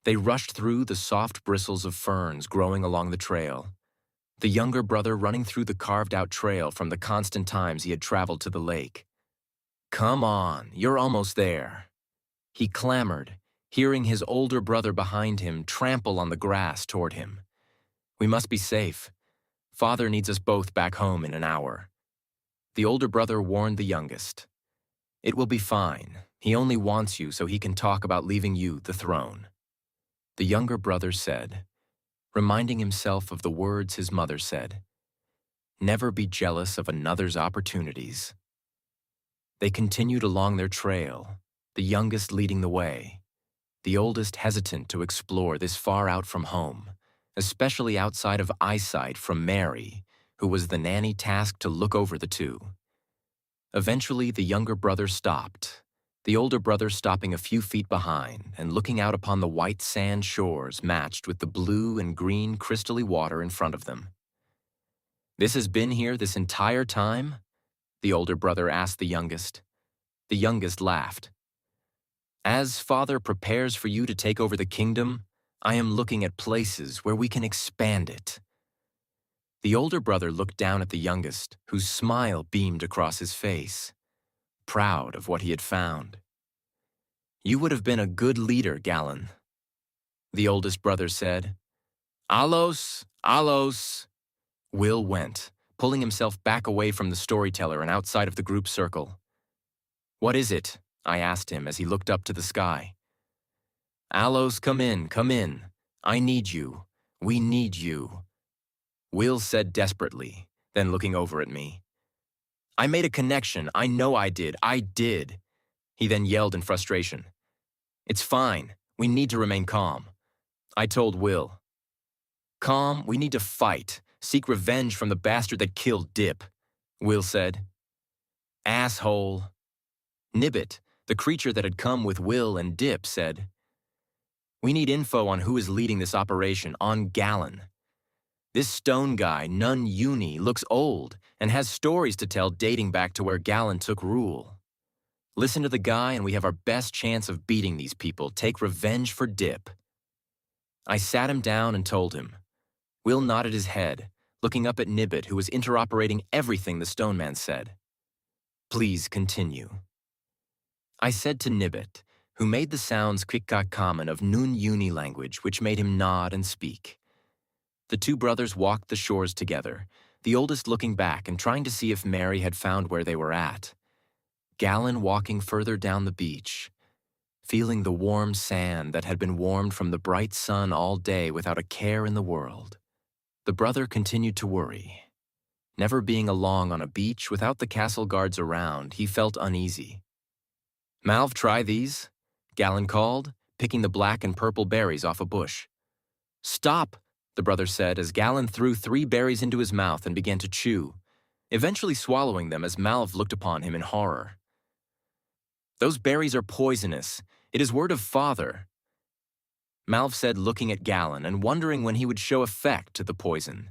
They rushed through the soft bristles of ferns growing along the trail, the younger brother running through the carved-out trail from the constant times he had traveled to the lake. "Come on, you're almost there," he clamored, hearing his older brother behind him trample on the grass toward him. "We must be safe. Father needs us both back home in an hour." The older brother warned the youngest. "It will be fine. He only wants you so he can talk about leaving you the throne." The younger brother said, reminding himself of the words his mother said, "Never be jealous of another's opportunities." They continued along their trail, the youngest leading the way, the oldest hesitant to explore this far out from home, especially outside of eyesight from Mary, who was the nanny tasked to look over the two. Eventually, the younger brother stopped, the older brother stopping a few feet behind and looking out upon the white sand shores matched with the blue and green crystally water in front of them. "This has been here this entire time?" the older brother asked the youngest. The youngest laughed. "As Father prepares for you to take over the kingdom, I am looking at places where we can expand it." The older brother looked down at the youngest, whose smile beamed across his face, proud of what he had found. "You would have been a good leader, Galen," the oldest brother said. "Alos, Alos." Will went, pulling himself back away from the storyteller and outside of the group circle. "What is it?" I asked him as he looked up to the sky. "Alos, come in, come in. I need you. We need you," Will said desperately, then looking over at me. "I made a connection. I know I did. I did." He then yelled in frustration. "It's fine. We need to remain calm." I told Will. "Calm, we need to fight, seek revenge from the bastard that killed Dip," Will said. "Asshole." Nibbit, the creature that had come with Will and Dip, said, "We need info on who is leading this operation on Galen. This stone guy, Nun Uni, looks old and has stories to tell dating back to where Galen took rule. Listen to the guy and we have our best chance of beating these people. Take revenge for Dip." I sat him down and told him. Will nodded his head, looking up at Nibbit, who was interoperating everything the stone man said. "Please continue." I said to Nibbit, who made the sounds Kikak common of Nun Uni language, which made him nod and speak. The two brothers walked the shores together, the oldest looking back and trying to see if Mary had found where they were at. Galen walking further down the beach, feeling the warm sand that had been warmed from the bright sun all day without a care in the world. The brother continued to worry. Never being along on a beach without the castle guards around, he felt uneasy. "Malv, try these," Galen called, picking the black and purple berries off a bush. "Stop," the brother said as Galen threw 3 berries into his mouth and began to chew, eventually swallowing them as Malv looked upon him in horror. "Those berries are poisonous. It is word of Father," Malv said, looking at Galen and wondering when he would show effect to the poison.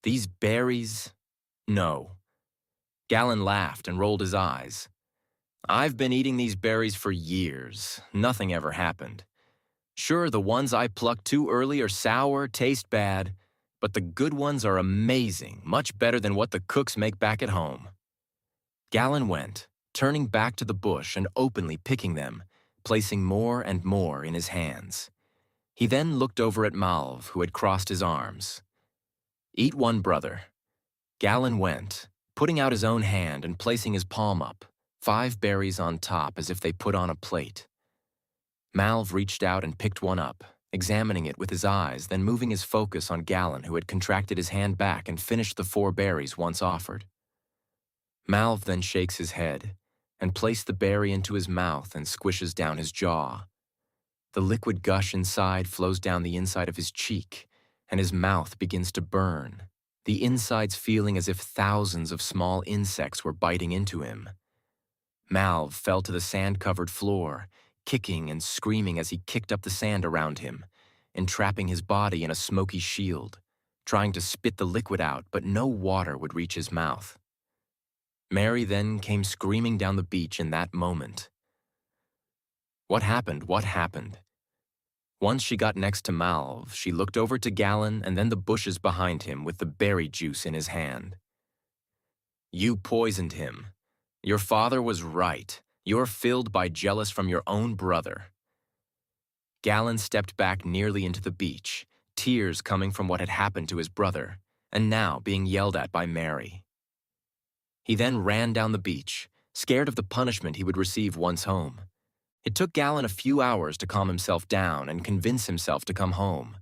"These berries? No." Galen laughed and rolled his eyes. "I've been eating these berries for years. Nothing ever happened. Sure, the ones I plucked too early are sour, taste bad, but the good ones are amazing, much better than what the cooks make back at home." Galen went, turning back to the bush and openly picking them, placing more and more in his hands. He then looked over at Malv, who had crossed his arms. "Eat one, brother." Galen went, putting out his own hand and placing his palm up, 5 berries on top as if they put on a plate. Malv reached out and picked one up, examining it with his eyes, then moving his focus on Galen, who had contracted his hand back and finished the 4 berries once offered. Malv then shakes his head and placed the berry into his mouth and squishes down his jaw. The liquid gush inside flows down the inside of his cheek, and his mouth begins to burn, the insides feeling as if thousands of small insects were biting into him. Malv fell to the sand-covered floor, kicking and screaming as he kicked up the sand around him, entrapping his body in a smoky shield, trying to spit the liquid out, but no water would reach his mouth. Mary then came screaming down the beach in that moment. "What happened? What happened?" Once she got next to Malv, she looked over to Galen and then the bushes behind him with the berry juice in his hand. You poisoned him. Your father was right. You're filled by jealous from your own brother. Galen stepped back nearly into the beach, tears coming from what had happened to his brother, and now being yelled at by Mary. He then ran down the beach, scared of the punishment he would receive once home. It took Galen a few hours to calm himself down and convince himself to come home.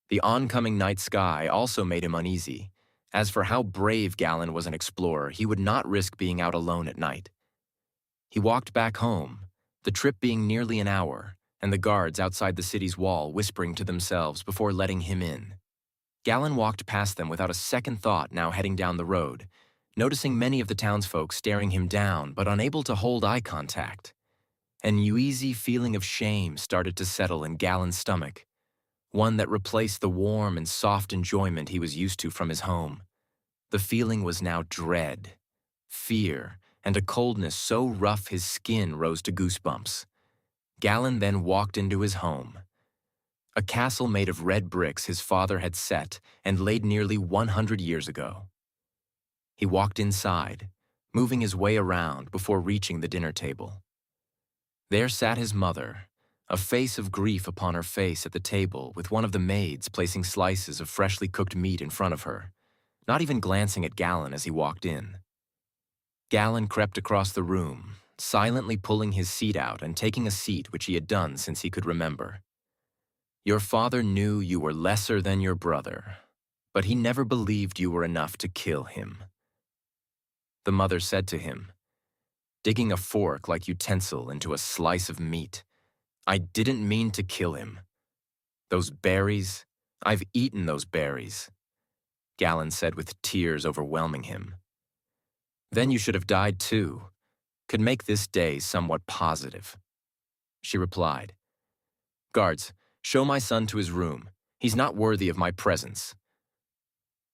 The oncoming night sky also made him uneasy. As for how brave Galen was an explorer, he would not risk being out alone at night. He walked back home, the trip being nearly an hour, and the guards outside the city's wall whispering to themselves before letting him in. Galen walked past them without a second thought, now heading down the road, noticing many of the townsfolk staring him down but unable to hold eye contact. An uneasy feeling of shame started to settle in Galen's stomach, one that replaced the warm and soft enjoyment he was used to from his home. The feeling was now dread, fear, and a coldness so rough his skin rose to goosebumps. Galen then walked into his home. A castle made of red bricks his father had set and laid nearly 100 years ago. He walked inside, moving his way around before reaching the dinner table. There sat his mother, a face of grief upon her face at the table, with one of the maids placing slices of freshly cooked meat in front of her, not even glancing at Galen as he walked in. Galen crept across the room, silently pulling his seat out and taking a seat which he had done since he could remember. Your father knew you were lesser than your brother, but he never believed you were enough to kill him. The mother said to him, digging a fork like utensil into a slice of meat, I didn't mean to kill him. Those berries, I've eaten those berries, Galen said with tears overwhelming him. Then you should have died too. Could make this day somewhat positive. She replied, Guards, show my son to his room. He's not worthy of my presence.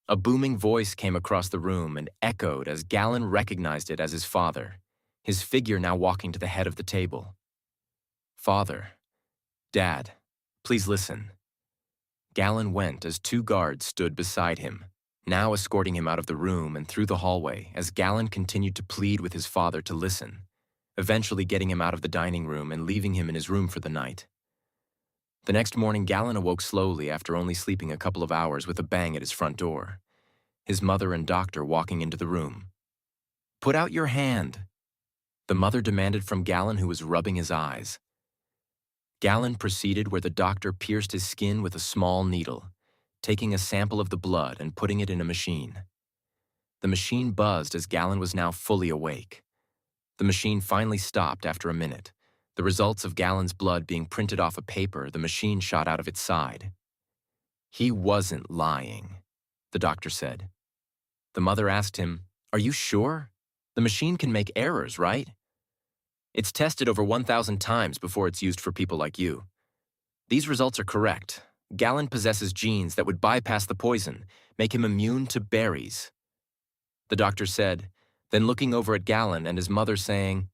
A booming voice came across the room and echoed as Galen recognized it as his father, his figure now walking to the head of the table. Father, Dad, please listen. Galen went as two guards stood beside him, now escorting him out of the room and through the hallway as Galen continued to plead with his father to listen, eventually getting him out of the dining room and leaving him in his room for the night. The next morning, Galen awoke slowly after only sleeping a couple of hours with a bang at his front door, his mother and doctor walking into the room. Put out your hand, the mother demanded from Galen, who was rubbing his eyes. Galen proceeded where the doctor pierced his skin with a small needle, taking a sample of the blood and putting it in a machine. The machine buzzed as Galen was now fully awake. The machine finally stopped after a minute. The results of Galen's blood being printed off a paper, the machine shot out of its side. He wasn't lying, the doctor said. The mother asked him, Are you sure? The machine can make errors, right? It's tested over 1,000 times before it's used for people like you. These results are correct. Galen possesses genes that would bypass the poison, make him immune to berries. The doctor said, then looking over at Galen and his mother saying,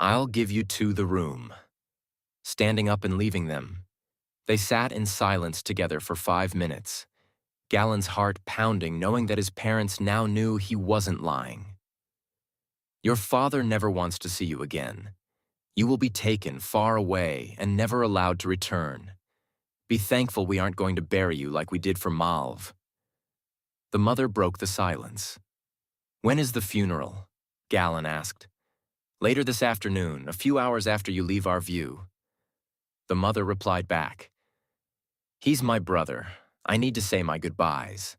I'll give you to the room. Standing up and leaving them, they sat in silence together for 5 minutes, Galen's heart pounding, knowing that his parents now knew he wasn't lying. Your father never wants to see you again. You will be taken far away and never allowed to return. Be thankful we aren't going to bury you like we did for Malv. The mother broke the silence. When is the funeral? Galen asked. Later this afternoon, a few hours after you leave our view. The mother replied back. He's my brother. I need to say my goodbyes.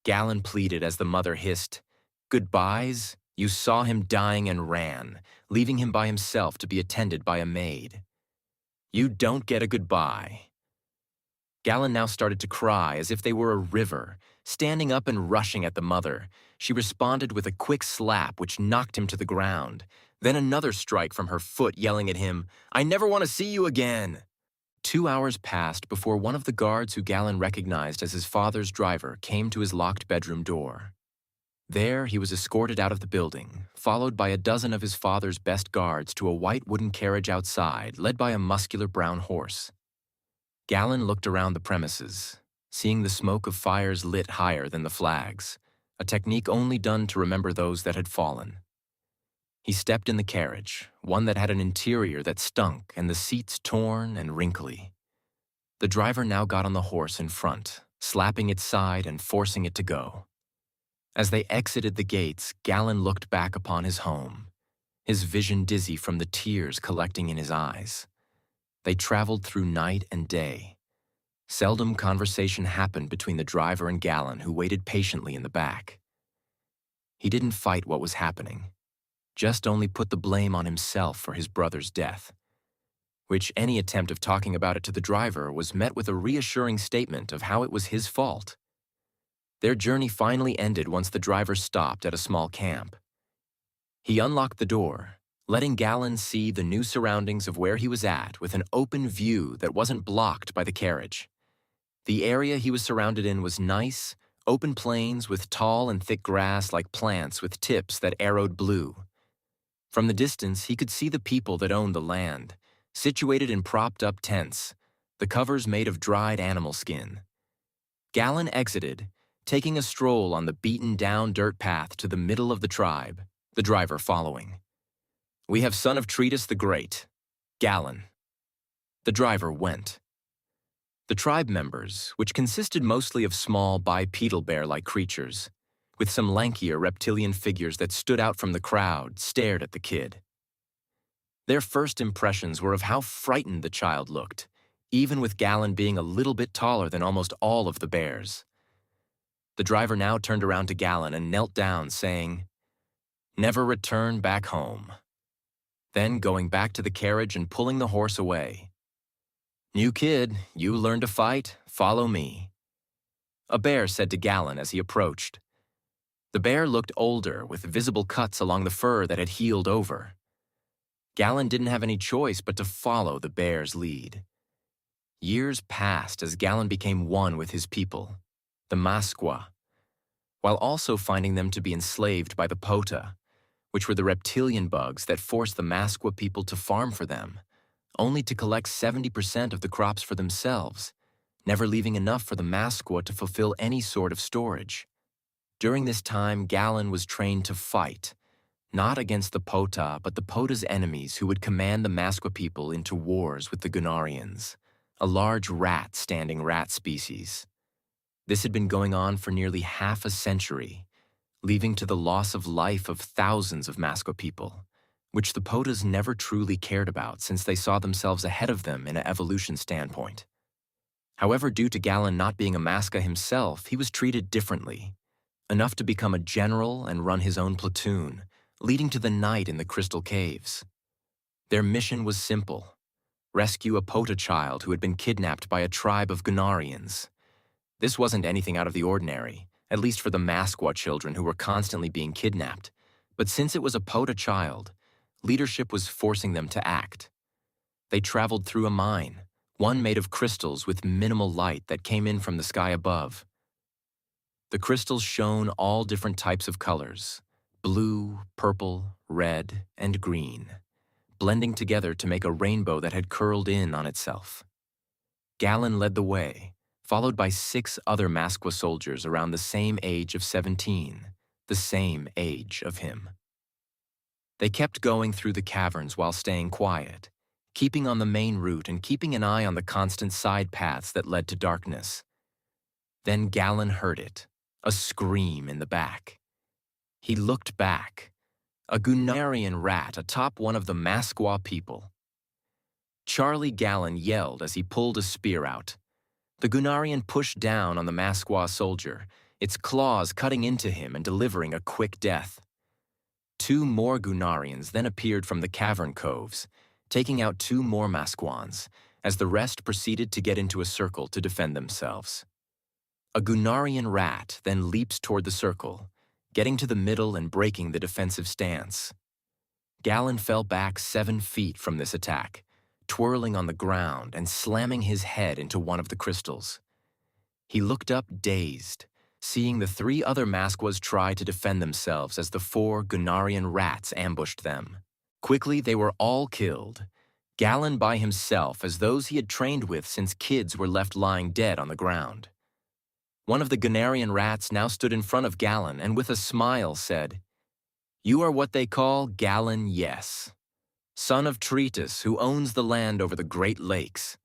Galen pleaded as the mother hissed, Goodbyes? You saw him dying and ran, leaving him by himself to be attended by a maid. You don't get a goodbye. Galen now started to cry as if they were a river, standing up and rushing at the mother. She responded with a quick slap which knocked him to the ground, then another strike from her foot yelling at him, I never want to see you again. 2 hours passed before one of the guards who Galen recognized as his father's driver came to his locked bedroom door. There, he was escorted out of the building, followed by a dozen of his father's best guards to a white wooden carriage outside, led by a muscular brown horse. Galen looked around the premises, seeing the smoke of fires lit higher than the flags, a technique only done to remember those that had fallen. He stepped in the carriage, one that had an interior that stunk and the seats torn and wrinkly. The driver now got on the horse in front, slapping its side and forcing it to go. As they exited the gates, Galen looked back upon his home, his vision dizzy from the tears collecting in his eyes. They traveled through night and day. Seldom conversation happened between the driver and Galen, who waited patiently in the back. He didn't fight what was happening, just only put the blame on himself for his brother's death, which any attempt of talking about it to the driver was met with a reassuring statement of how it was his fault. Their journey finally ended once the driver stopped at a small camp. He unlocked the door, letting Galen see the new surroundings of where he was at with an open view that wasn't blocked by the carriage. The area he was surrounded in was nice, open plains with tall and thick grass like plants with tips that arrowed blue. From the distance, he could see the people that owned the land, situated in propped-up tents, the covers made of dried animal skin. Galen exited, taking a stroll on the beaten-down dirt path to the middle of the tribe, the driver following. "We have son of Treatus the Great, Galen." The driver went. The tribe members, which consisted mostly of small bipedal bear-like creatures, with some lankier reptilian figures that stood out from the crowd, stared at the kid. Their first impressions were of how frightened the child looked, even with Galen being a little bit taller than almost all of the bears. The driver now turned around to Galen and knelt down, saying, "Never return back home." Then going back to the carriage and pulling the horse away. "New kid, you learn to fight, follow me," a bear said to Galen as he approached. The bear looked older, with visible cuts along the fur that had healed over. Galen didn't have any choice but to follow the bear's lead. Years passed as Galen became one with his people, the Masqua, while also finding them to be enslaved by the Pota, which were the reptilian bugs that forced the Masqua people to farm for them, only to collect 70% of the crops for themselves, never leaving enough for the Masqua to fulfill any sort of storage. During this time, Galen was trained to fight, not against the Pota, but the Pota's enemies who would command the Masqua people into wars with the Gunarians, a large rat-standing rat species. This had been going on for nearly half a century, leading to the loss of life of thousands of Masqua people, which the Potas never truly cared about since they saw themselves ahead of them in an evolution standpoint. However, due to Galen not being a Masqua himself, he was treated differently, enough to become a general and run his own platoon, leading to the night in the Crystal Caves. Their mission was simple: rescue a Pota child who had been kidnapped by a tribe of Gunarians. This wasn't anything out of the ordinary, at least for the Masqua children who were constantly being kidnapped, but since it was a Pota child, leadership was forcing them to act. They traveled through a mine, one made of crystals with minimal light that came in from the sky above. The crystals shone all different types of colors: blue, purple, red, and green, blending together to make a rainbow that had curled in on itself. Galen led the way, followed by 6 other Masqua soldiers around the same age of 17, the same age of him. They kept going through the caverns while staying quiet, keeping on the main route and keeping an eye on the constant side paths that led to darkness. Then Galen heard it, a scream in the back. He looked back, a Gunarian rat atop one of the Masqua people. Charlie Galen yelled as he pulled a spear out. The Gunarian pushed down on the Masqua soldier, its claws cutting into him and delivering a quick death. 2 more Gunarians then appeared from the cavern coves, taking out 2 more Masquans, as the rest proceeded to get into a circle to defend themselves. A Gunarian rat then leaps toward the circle, getting to the middle and breaking the defensive stance. Galen fell back 7 feet from this attack, twirling on the ground and slamming his head into one of the crystals. He looked up dazed, seeing the three other Masquas try to defend themselves as the four Gunarian rats ambushed them. Quickly, they were all killed, Galen by himself as those he had trained with since kids were left lying dead on the ground. One of the Gunarian rats now stood in front of Galen and with a smile said, "You are what they call Galen Yes, son of Tritus who owns the land over the Great Lakes.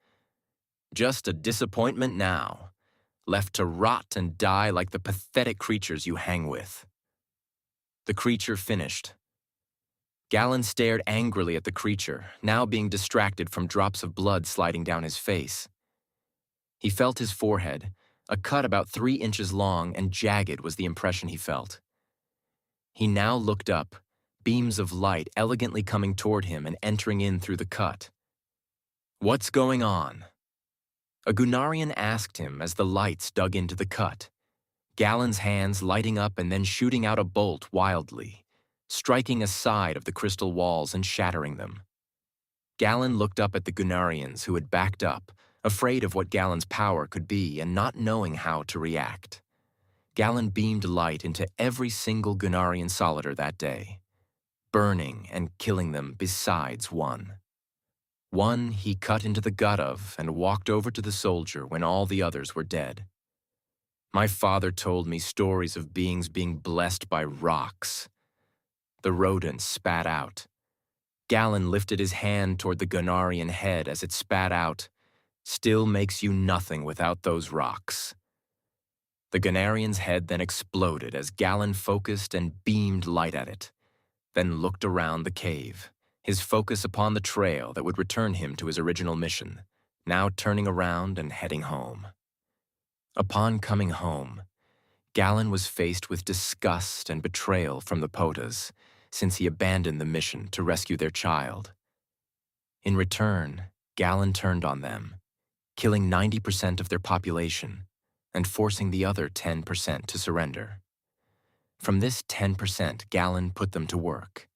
Just a disappointment now, left to rot and die like the pathetic creatures you hang with." The creature finished. Galen stared angrily at the creature, now being distracted from drops of blood sliding down his face. He felt his forehead, a cut about 3 inches long and jagged was the impression he felt. He now looked up, beams of light elegantly coming toward him and entering in through the cut. "What's going on?" A Gunarian asked him as the lights dug into the cut, Galen's hands lighting up and then shooting out a bolt wildly, striking a side of the crystal walls and shattering them. Galen looked up at the Gunarians who had backed up, afraid of what Galen's power could be and not knowing how to react. Galen beamed light into every single Gunarian Solitaire that day, burning and killing them besides one. One he cut into the gut of and walked over to the soldier when all the others were dead. "My father told me stories of beings being blessed by rocks." The rodent spat out. Galen lifted his hand toward the Gunarian head as it spat out, "Still makes you nothing without those rocks." The Gunarian's head then exploded as Galen focused and beamed light at it, then looked around the cave, his focus upon the trail that would return him to his original mission, now turning around and heading home. Upon coming home, Galen was faced with disgust and betrayal from the Potas, since he abandoned the mission to rescue their child. In return, Galen turned on them, killing 90% of their population and forcing the other 10% to surrender. From this 10%, Galen put them to work,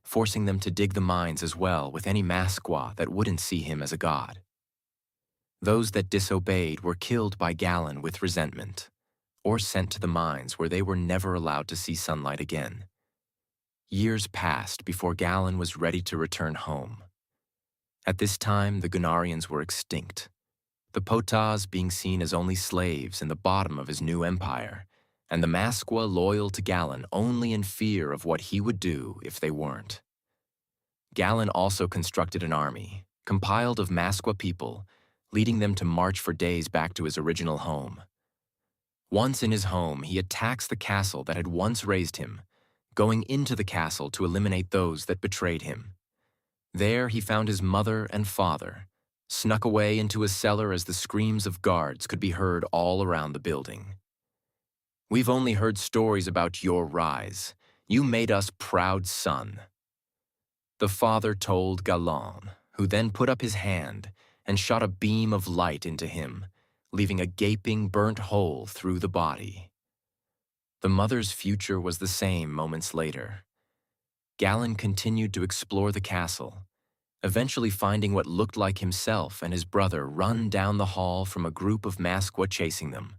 forcing them to dig the mines as well with any Masqua that wouldn't see him as a god. Those that disobeyed were killed by Galen with resentment, or sent to the mines where they were never allowed to see sunlight again. Years passed before Galen was ready to return home. At this time, the Gunarians were extinct, the Potas being seen as only slaves in the bottom of his new empire, and the Masqua loyal to Galen only in fear of what he would do if they weren't. Galen also constructed an army, compiled of Masqua people, leading them to march for days back to his original home. Once in his home, he attacks the castle that had once raised him, going into the castle to eliminate those that betrayed him. There he found his mother and father, snuck away into a cellar as the screams of guards could be heard all around the building. "We've only heard stories about your rise. You made us proud son." The father told Galen, who then put up his hand and shot a beam of light into him, leaving a gaping, burnt hole through the body. The mother's future was the same moments later. Galen continued to explore the castle, eventually finding what looked like himself and his brother run down the hall from a group of Masqua chasing them.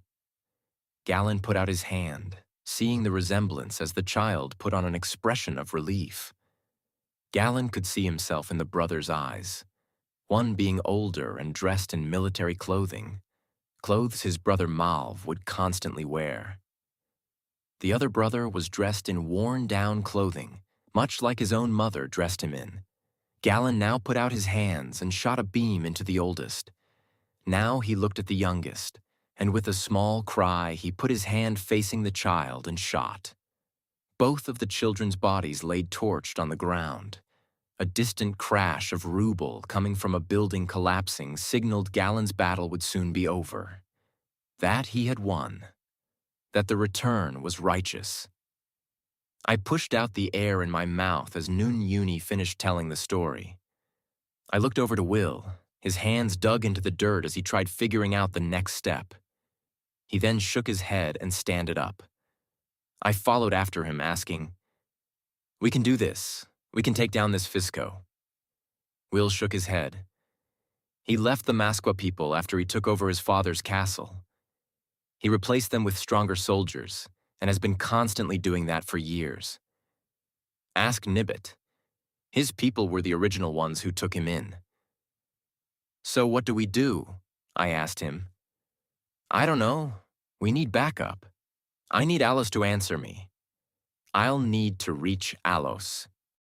Galen put out his hand, seeing the resemblance as the child put on an expression of relief. Galen could see himself in the brother's eyes, one being older and dressed in military clothing, clothes his brother Malv would constantly wear. The other brother was dressed in worn-down clothing, much like his own mother dressed him in. Galen now put out his hands and shot a beam into the oldest. Now he looked at the youngest, and with a small cry, he put his hand facing the child and shot. Both of the children's bodies lay torched on the ground. A distant crash of rubble coming from a building collapsing signaled Galen's battle would soon be over. That he had won. That the return was righteous. I pushed out the air in my mouth as Nun Uni finished telling the story. I looked over to Will, his hands dug into the dirt as he tried figuring out the next step. He then shook his head and standed up. I followed after him, asking, "We can do this. We can take down this Fisco." Will shook his head. He left the Masqua people after he took over his father's castle. He replaced them with stronger soldiers, and has been constantly doing that for years. Ask Nibbit. His people were the original ones who took him in. So what do we do? I asked him. I don't know. We need backup. I need Alos to answer me. I'll need to reach Alos.